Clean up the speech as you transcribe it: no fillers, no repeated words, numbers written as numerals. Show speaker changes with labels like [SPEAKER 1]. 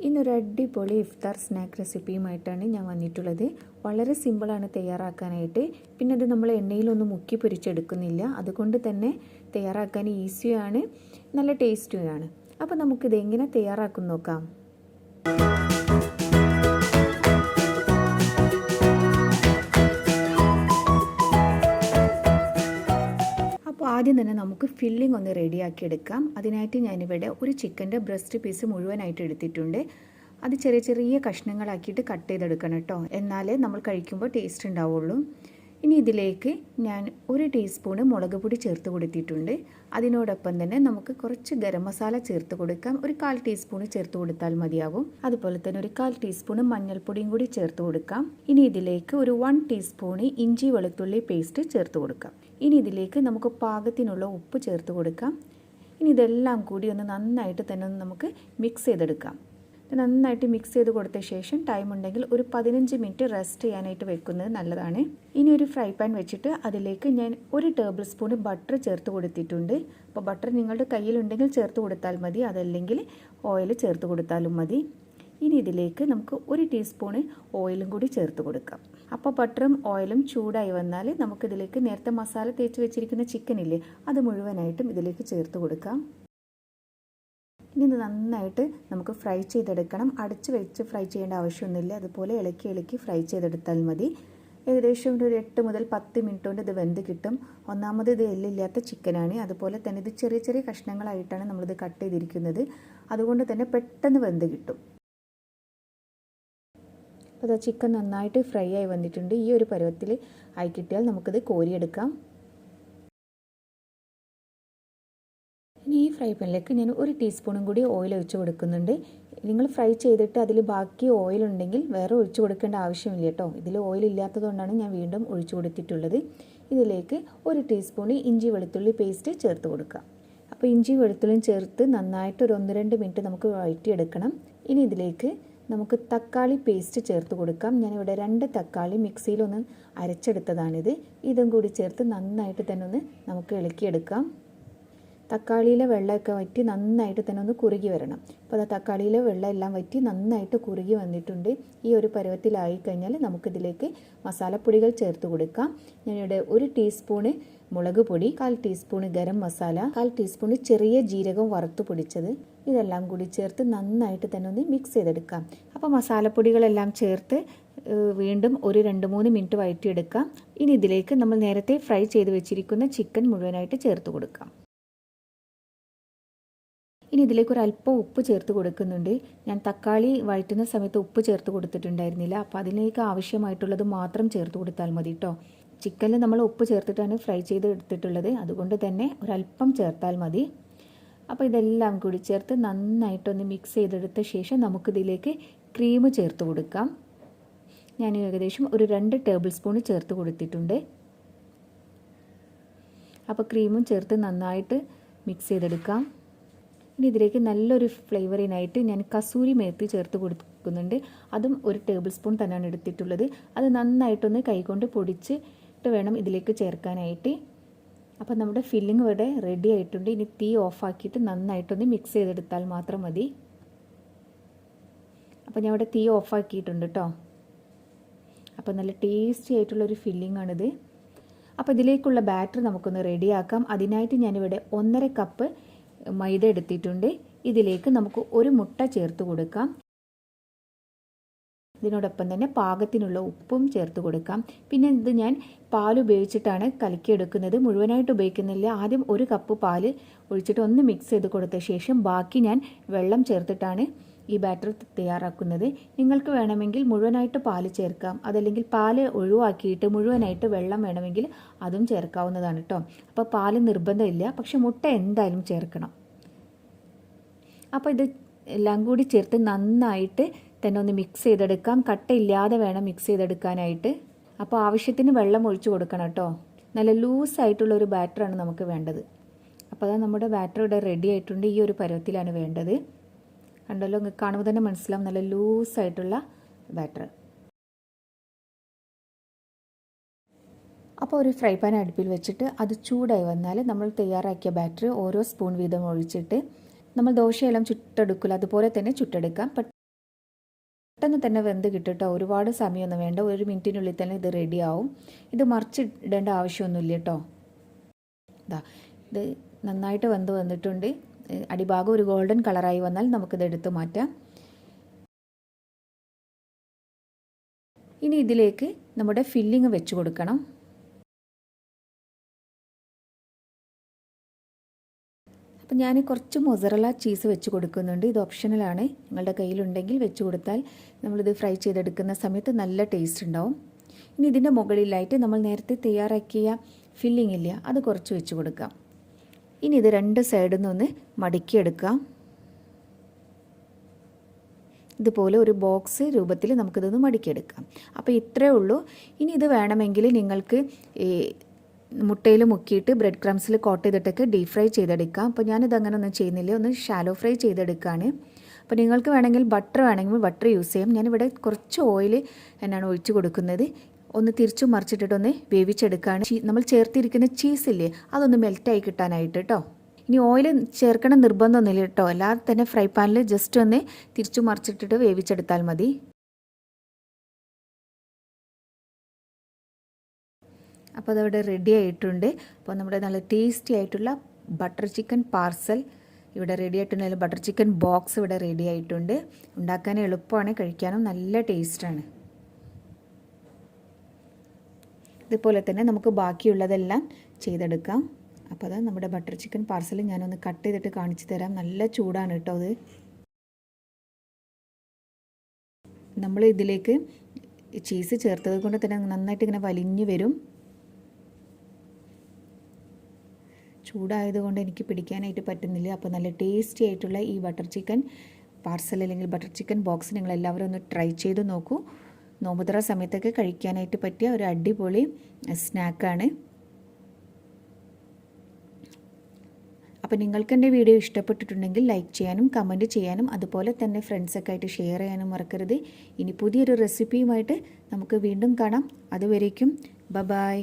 [SPEAKER 1] ഇന്നൊരു അടിപൊളി ഇഫ്താർ സ്നാക്ക് റെസിപ്പിയുമായിട്ടാണ് ഞാൻ വന്നിട്ടുള്ളത്. വളരെ സിമ്പിളാണ് തയ്യാറാക്കാനായിട്ട്. പിന്നെ അത് നമ്മൾ എണ്ണയിലൊന്നും മുക്കി പൊരിച്ചെടുക്കുന്നില്ല. അതുകൊണ്ട് തന്നെ തയ്യാറാക്കാൻ ഈസിയാണ്, നല്ല ടേസ്റ്റുമാണ്. അപ്പോൾ നമുക്കിത് എങ്ങനെ തയ്യാറാക്കും നോക്കാം. അപ്പോൾ ആദ്യം തന്നെ നമുക്ക് ഫില്ലിംഗ് ഒന്ന് റെഡിയാക്കി എടുക്കാം. അതിനായിട്ട് ഞാനിവിടെ ഒരു ചിക്കൻ്റെ ബ്രസ്റ്റ് പീസ് മുഴുവനായിട്ട് എടുത്തിട്ടുണ്ട്. അത് ചെറിയ ചെറിയ കഷ്ണങ്ങളാക്കിയിട്ട് കട്ട് ചെയ്തെടുക്കണം കേട്ടോ, എന്നാലേ നമ്മൾ കഴിക്കുമ്പോൾ ടേസ്റ്റ് ഉണ്ടാവുള്ളൂ. ഇനി ഇതിലേക്ക് ഞാൻ 1 ടീസ്പൂണ് മുളക് പൊടി ചേർത്ത് കൊടുത്തിട്ടുണ്ട്. അതിനോടൊപ്പം തന്നെ നമുക്ക് കുറച്ച് ഗരം മസാല ചേർത്ത് കൊടുക്കാം. ഒരു 1/4 ടീസ്പൂണ് ചേർത്ത് കൊടുത്താൽ മതിയാവും. അതുപോലെ തന്നെ ഒരു 1/4 ടീസ്പൂണ് മഞ്ഞൾപ്പൊടിയും കൂടി ചേർത്ത് കൊടുക്കാം. ഇനി ഇതിലേക്ക് ഒരു 1 ടീസ്പൂണ് ഇഞ്ചി വെളുത്തുള്ളി പേസ്റ്റ് ചേർത്ത് കൊടുക്കാം. ഇനി ഇതിലേക്ക് നമുക്ക് പാകത്തിനുള്ള ഉപ്പ് ചേർത്ത് കൊടുക്കാം. ഇനി ഇതെല്ലാം കൂടി ഒന്ന് നന്നായിട്ട് തന്നെ നമുക്ക് മിക്സ് ചെയ്തെടുക്കാം. നന്നായിട്ട് മിക്സ് ചെയ്ത് കൊടുത്ത ശേഷം ടൈം ഉണ്ടെങ്കിൽ ഒരു 15 മിനിറ്റ് റെസ്റ്റ് ചെയ്യാനായിട്ട് വെക്കുന്നത് നല്ലതാണ്. ഇനി ഒരു ഫ്രൈ പാൻ വെച്ചിട്ട് അതിലേക്ക് ഞാൻ 1 ടേബിൾ സ്പൂൺ ബട്ടർ ചേർത്ത് കൊടുത്തിട്ടുണ്ട്. അപ്പോൾ ബട്ടർ നിങ്ങളുടെ കയ്യിലുണ്ടെങ്കിൽ ചേർത്ത് കൊടുത്താൽ മതി, അതല്ലെങ്കിൽ ഓയിൽ ചേർത്ത് കൊടുത്താലും മതി. ഇനി ഇതിലേക്ക് നമുക്ക് 1 ടീസ്പൂണ് ഓയിലും കൂടി ചേർത്ത് കൊടുക്കാം. അപ്പോൾ ബട്ടറും ഓയിലും ചൂടായി വന്നാൽ നമുക്കിതിലേക്ക് നേരത്തെ മസാല തേച്ച് വെച്ചിരിക്കുന്ന ചിക്കനില്ലേ, അത് മുഴുവനായിട്ടും ഇതിലേക്ക് ചേർത്ത് കൊടുക്കാം. ഇനി ഇത് നന്നായിട്ട് നമുക്ക് ഫ്രൈ ചെയ്തെടുക്കണം. അടച്ച് വെച്ച് ഫ്രൈ ചെയ്യേണ്ട ആവശ്യമൊന്നുമില്ല. അതുപോലെ ഇളക്കി ഫ്രൈ ചെയ്തെടുത്താൽ മതി. ഏകദേശം ഒരു 8 മുതൽ 10 മിനിറ്റ് കൊണ്ട് ഇത് വെന്ത് കിട്ടും. ഒന്നാമത് ഇത് എല്ലില്ലാത്ത ചിക്കനാണ്. അതുപോലെ തന്നെ ഇത് ചെറിയ ചെറിയ കഷ്ണങ്ങളായിട്ടാണ് നമ്മളിത് കട്ട് ചെയ്തിരിക്കുന്നത്. അതുകൊണ്ട് തന്നെ പെട്ടെന്ന് വെന്ത് കിട്ടും. അപ്പോൾ അത് ചിക്കൻ നന്നായിട്ട് ഫ്രൈ ആയി വന്നിട്ടുണ്ട്. ഈ ഒരു പരുവത്തിൽ ആയി കിട്ടിയാൽ നമുക്കിത് കോരിയെടുക്കാം. ഇനി ഈ ഫ്രൈ പാനിലേക്ക് ഞാൻ 1 ടീസ്പൂണും കൂടി ഓയിൽ ഒഴിച്ച് കൊടുക്കുന്നുണ്ട്. നിങ്ങൾ ഫ്രൈ ചെയ്തിട്ട് അതിൽ ബാക്കി ഓയിൽ ഉണ്ടെങ്കിൽ വേറെ ഒഴിച്ച് കൊടുക്കേണ്ട ആവശ്യമില്ല കേട്ടോ. ഇതിൽ ഓയിൽ ഇല്ലാത്തതുകൊണ്ടാണ് ഞാൻ വീണ്ടും ഒഴിച്ച് കൊടുത്തിട്ടുള്ളത്. ഇതിലേക്ക് 1 ടീസ്പൂൺ ഇഞ്ചി വെളുത്തുള്ളി പേസ്റ്റ് ചേർത്ത് കൊടുക്കാം. അപ്പോൾ ഇഞ്ചി വെളുത്തുള്ളിയും ചേർത്ത് നന്നായിട്ട് ഒരു 1-2 മിനിറ്റ് നമുക്ക് വഴറ്റിയെടുക്കണം. ഇനി ഇതിലേക്ക് നമുക്ക് തക്കാളി പേസ്റ്റ് ചേർത്ത് കൊടുക്കാം. ഞാനിവിടെ 2 തക്കാളി മിക്സിയിലൊന്ന് അരച്ചെടുത്തതാണിത്. ഇതും കൂടി ചേർത്ത് നന്നായിട്ട് തന്നെ ഒന്ന് നമുക്ക് ഇളക്കിയെടുക്കാം. തക്കാളിയിലെ വെള്ളമൊക്കെ വറ്റി നന്നായിട്ട് തന്നെ ഒന്ന് കുറുകി വരണം. അപ്പോൾ അത് തക്കാളിയിലെ വെള്ളം എല്ലാം വറ്റി നന്നായിട്ട് കുറുകി വന്നിട്ടുണ്ട്. ഈ ഒരു പരുവത്തിലായി കഴിഞ്ഞാൽ നമുക്കിതിലേക്ക് മസാലപ്പൊടികൾ ചേർത്ത് കൊടുക്കാം. ഞാനിവിടെ 1 ടീസ്പൂണ് മുളക് പൊടി, 1/4 ടീസ്പൂണ് ഗരം മസാല, 1/4 ടീസ്പൂണ് ചെറിയ ജീരകം വറുത്ത് പൊടിച്ചത്, ഇതെല്ലാം കൂടി ചേർത്ത് നന്നായിട്ട് തന്നെ ഒന്ന് മിക്സ് ചെയ്തെടുക്കാം. അപ്പോൾ മസാലപ്പൊടികളെല്ലാം ചേർത്ത് വീണ്ടും ഒരു 2-3 മിനിറ്റ് വഴറ്റിയെടുക്കാം. ഇനി ഇതിലേക്ക് നമ്മൾ നേരത്തെ ഫ്രൈ ചെയ്ത് വെച്ചിരിക്കുന്ന ചിക്കൻ മുഴുവനായിട്ട് ചേർത്ത് കൊടുക്കാം. ഇനി ഇതിലേക്ക് ഒരു അല്പം ഉപ്പ് ചേർത്ത് കൊടുക്കുന്നുണ്ട്. ഞാൻ തക്കാളി വഴറ്റുന്ന സമയത്ത് ഉപ്പ് ചേർത്ത് കൊടുത്തിട്ടുണ്ടായിരുന്നില്ല. അപ്പോൾ അതിലേക്ക് ആവശ്യമായിട്ടുള്ളത് മാത്രം ചേർത്ത് കൊടുത്താൽ മതി കേട്ടോ. ചിക്കനിൽ നമ്മൾ ഉപ്പ് ചേർത്തിട്ടാണ് ഫ്രൈ ചെയ്ത് എടുത്തിട്ടുള്ളത്, അതുകൊണ്ട് തന്നെ ഒരല്പം ചേർത്താൽ മതി. അപ്പോൾ ഇതെല്ലാം കൂടി ചേർത്ത് നന്നായിട്ടൊന്ന് മിക്സ് ചെയ്തെടുത്ത ശേഷം നമുക്കിതിലേക്ക് ക്രീം ചേർത്ത് കൊടുക്കാം. ഞാൻ ഏകദേശം ഒരു 2 ടേബിൾ സ്പൂൺ ചേർത്ത് കൊടുത്തിട്ടുണ്ട്. അപ്പോൾ ക്രീമും ചേർത്ത് നന്നായിട്ട് മിക്സ് ചെയ്തെടുക്കാം. ഇനി ഇതിലേക്ക് നല്ലൊരു ഫ്ലേവറിനായിട്ട് ഞാൻ കസൂരി മേത്തി ചേർത്ത് കൊടുക്കുന്നുണ്ട്. അതും 1 ടേബിൾ സ്പൂൺ തന്നെയാണ് എടുത്തിട്ടുള്ളത്. അത് നന്നായിട്ടൊന്ന് കൈകൊണ്ട് പൊടിച്ചിട്ട് വേണം ഇതിലേക്ക് ചേർക്കാനായിട്ട്. അപ്പോൾ നമ്മുടെ ഫില്ലിംഗ് ഇവിടെ റെഡി ആയിട്ടുണ്ട്. ഇനി തീ ഓഫാക്കിയിട്ട് നന്നായിട്ടൊന്ന് മിക്സ് ചെയ്തെടുത്താൽ മാത്രം മതി. അപ്പോൾ ഞാൻ ഇവിടെ തീ ഓഫാക്കിയിട്ടുണ്ട് കേട്ടോ. അപ്പോൾ നല്ല ടേസ്റ്റി ആയിട്ടുള്ളൊരു ഫില്ലിംഗ് ആണിത്. അപ്പോൾ ഇതിലേക്കുള്ള ബാറ്റർ നമുക്കൊന്ന് റെഡിയാക്കാം. അതിനായിട്ട് ഞാനിവിടെ 1.5 കപ്പ് മൈദ എടുത്തിട്ടുണ്ട്. ഇതിലേക്ക് നമുക്ക് 1 മുട്ട ചേർത്ത് കൊടുക്കാം. ഇതിനോടൊപ്പം തന്നെ പാകത്തിനുള്ള ഉപ്പും ചേർത്ത് കൊടുക്കാം. പിന്നെ ഇത് ഞാൻ പാൽ ഉപയോഗിച്ചിട്ടാണ് കലക്കിയെടുക്കുന്നത്, മുഴുവനായിട്ട് ഉപയോഗിക്കുന്നില്ല. ആദ്യം 1 കപ്പ് പാൽ ഒഴിച്ചിട്ട് ഒന്ന് മിക്സ് ചെയ്ത് കൊടുത്ത ശേഷം ബാക്കി ഞാൻ വെള്ളം ചേർത്തിട്ടാണ് ഈ ബാറ്റർ തയ്യാറാക്കുന്നത്. നിങ്ങൾക്ക് വേണമെങ്കിൽ മുഴുവനായിട്ട് പാൽ ചേർക്കാം, അതല്ലെങ്കിൽ പാൽ ഒഴിവാക്കിയിട്ട് മുഴുവനായിട്ട് വെള്ളം വേണമെങ്കിൽ അതും ചേർക്കാവുന്നതാണ് കേട്ടോ. അപ്പോൾ പാൽ നിർബന്ധമില്ല, പക്ഷെ മുട്ട എന്തായാലും ചേർക്കണം. അപ്പോൾ ഇത് എല്ലാം കൂടി ചേർത്ത് നന്നായിട്ട് തന്നെ ഒന്ന് മിക്സ് ചെയ്തെടുക്കാം. കട്ടയില്ലാതെ വേണം മിക്സ് ചെയ്തെടുക്കാനായിട്ട്. അപ്പോൾ ആവശ്യത്തിന് വെള്ളം ഒഴിച്ച് കൊടുക്കണം കേട്ടോ. നല്ല ലൂസായിട്ടുള്ള ഒരു ബാറ്ററാണ് നമുക്ക് വേണ്ടത്. അപ്പോൾ അതാ നമ്മുടെ ബാറ്റർ ഇവിടെ റെഡി ആയിട്ടുണ്ട്. ഈ ഒരു പരുവത്തിലാണ് വേണ്ടത്. കണ്ടല്ലോ, കാണുമ്പോൾ തന്നെ മനസ്സിലാവും, നല്ല ലൂസായിട്ടുള്ള ബാറ്റർ. അപ്പോൾ ഒരു ഫ്രൈ പാൻ അടുപ്പിൽ വെച്ചിട്ട് അത് ചൂടായി വന്നാൽ നമ്മൾ തയ്യാറാക്കിയ ബാറ്റർ ഓരോ സ്പൂൺ വീതം ഒഴിച്ചിട്ട് നമ്മൾ ദോശയെല്ലാം ചുട്ടെടുക്കില്ല അതുപോലെ തന്നെ ചുട്ടെടുക്കാം. പെട്ടെന്ന് തന്നെ വെന്ത് കിട്ടും. ഒരുപാട് സമയമൊന്നും വേണ്ട, 1 മിനിറ്റിനുള്ളിൽ തന്നെ ഇത് റെഡിയാവും. ഇത് മറിച്ചിടേണ്ട ആവശ്യമൊന്നുമില്ല കേട്ടോ. ഇത് നന്നായിട്ട് വെന്ത് വന്നിട്ടുണ്ട്. അടിഭാഗം ഒരു ഗോൾഡൻ കളറായി വന്നാൽ നമുക്കിത് എടുത്ത് മാറ്റാം. ഇനി ഇതിലേക്ക് നമ്മുടെ ഫില്ലിങ് വെച്ച് കൊടുക്കണം. അപ്പം ഞാൻ കുറച്ച് മൊസറല്ല ചീസ് വെച്ച് കൊടുക്കുന്നുണ്ട്. ഇത് ഓപ്ഷണലാണ്, നിങ്ങളുടെ കയ്യിലുണ്ടെങ്കിൽ വെച്ച് കൊടുത്താൽ നമ്മളിത് ഫ്രൈ ചെയ്തെടുക്കുന്ന സമയത്ത് നല്ല ടേസ്റ്റ് ഉണ്ടാവും. ഇനി ഇതിൻ്റെ മുകളിലായിട്ട് നമ്മൾ നേരത്തെ തയ്യാറാക്കിയ ഫില്ലിംഗ് ഇല്ല, അത് കുറച്ച് വെച്ച് കൊടുക്കാം. ഇനി ഇത് 2 സൈഡിൽ നിന്ന് മടക്കിയെടുക്കാം. ഇതുപോലെ ഒരു ബോക്സ് രൂപത്തിൽ നമുക്കിതൊന്ന് മടക്കിയെടുക്കാം. അപ്പോൾ ഇത്രയേ ഉള്ളൂ. ഇനി ഇത് വേണമെങ്കിൽ നിങ്ങൾക്ക് മുട്ടയിൽ മുക്കിയിട്ട് ബ്രെഡ് ക്രംസിൽ കോട്ട് ചെയ്തിട്ടൊക്കെ ഡീപ് ഫ്രൈ ചെയ്തെടുക്കാം. അപ്പോൾ ഞാനിത് അങ്ങനെ ഒന്നും ചെയ്യുന്നില്ല, ഒന്ന് ഷാലോ ഫ്രൈ ചെയ്തെടുക്കുകയാണ്. അപ്പോൾ നിങ്ങൾക്ക് വേണമെങ്കിൽ ബട്ടർ ബട്ടർ യൂസ് ചെയ്യാം. ഞാനിവിടെ കുറച്ച് ഓയിൽ എന്നാണ് ഒഴിച്ച് കൊടുക്കുന്നത്. ഒന്ന് തിരിച്ചു മറിച്ചിട്ടിട്ടൊന്ന് വേവിച്ചെടുക്കുകയാണ്. നമ്മൾ ചേർത്തിരിക്കുന്ന ചീസില്ലേ, അതൊന്ന് മെൽറ്റായി കിട്ടാനായിട്ട് കേട്ടോ. ഇനി ഓയിൽ ചേർക്കണം നിർബന്ധമൊന്നുമില്ല കേട്ടോ. അല്ലാതെ തന്നെ ഫ്രൈ പാനിൽ ജസ്റ്റ് ഒന്ന് തിരിച്ചു മറിച്ചിട്ടിട്ട് വേവിച്ചെടുത്താൽ മതി. അപ്പോൾ അതവിടെ റെഡി ആയിട്ടുണ്ട്. അപ്പോൾ നമ്മുടെ നല്ല ടേസ്റ്റി ആയിട്ടുള്ള ബട്ടർ ചിക്കൻ പാർസൽ ഇവിടെ റെഡി ആയിട്ടുണ്ട്. ബട്ടർ ചിക്കൻ ബോക്സ് ഇവിടെ റെഡി ആയിട്ടുണ്ട്. ഉണ്ടാക്കാൻ എളുപ്പമാണ്, കഴിക്കാനും നല്ല ടേസ്റ്റാണ്. ഇതുപോലെ തന്നെ നമുക്ക് ബാക്കിയുള്ളതെല്ലാം ചെയ്തെടുക്കാം. അപ്പോൾ അത് നമ്മുടെ ബട്ടർ ചിക്കൻ പാർസൽ ഞാനൊന്ന് കട്ട് ചെയ്തിട്ട് കാണിച്ചു തരാം. നല്ല ചൂടാണ് കേട്ടോ അത്. നമ്മൾ ഇതിലേക്ക് ചീസ് ചേർത്തത് കൊണ്ട് തന്നെ നന്നായിട്ട് ഇങ്ങനെ വലിഞ്ഞു വരും. ചൂടായതുകൊണ്ട് എനിക്ക് പിടിക്കാനായിട്ട് പറ്റുന്നില്ല. അപ്പോൾ നല്ല ടേസ്റ്റി ആയിട്ടുള്ള ഈ ബട്ടർ ചിക്കൻ പാർസൽ അല്ലെങ്കിൽ ബട്ടർ ചിക്കൻ ബോക്സ് നിങ്ങളെല്ലാവരും ഒന്ന് ട്രൈ ചെയ്ത് നോക്കൂ. നോമ്പുതുറ സമയത്തൊക്കെ കഴിക്കാനായിട്ട് പറ്റിയ ഒരു അടിപൊളി സ്നാക്കാണ്. അപ്പോൾ നിങ്ങൾക്ക് എൻ്റെ വീഡിയോ ഇഷ്ടപ്പെട്ടിട്ടുണ്ടെങ്കിൽ ലൈക്ക് ചെയ്യാനും കമൻറ്റ് ചെയ്യാനും അതുപോലെ തന്നെ ഫ്രണ്ട്സൊക്കെ ആയിട്ട് ഷെയർ ചെയ്യാനും മറക്കരുത്. ഇനി പുതിയൊരു റെസിപ്പിയുമായിട്ട് നമുക്ക് വീണ്ടും കാണാം. അതുവരേക്കും ബൈ.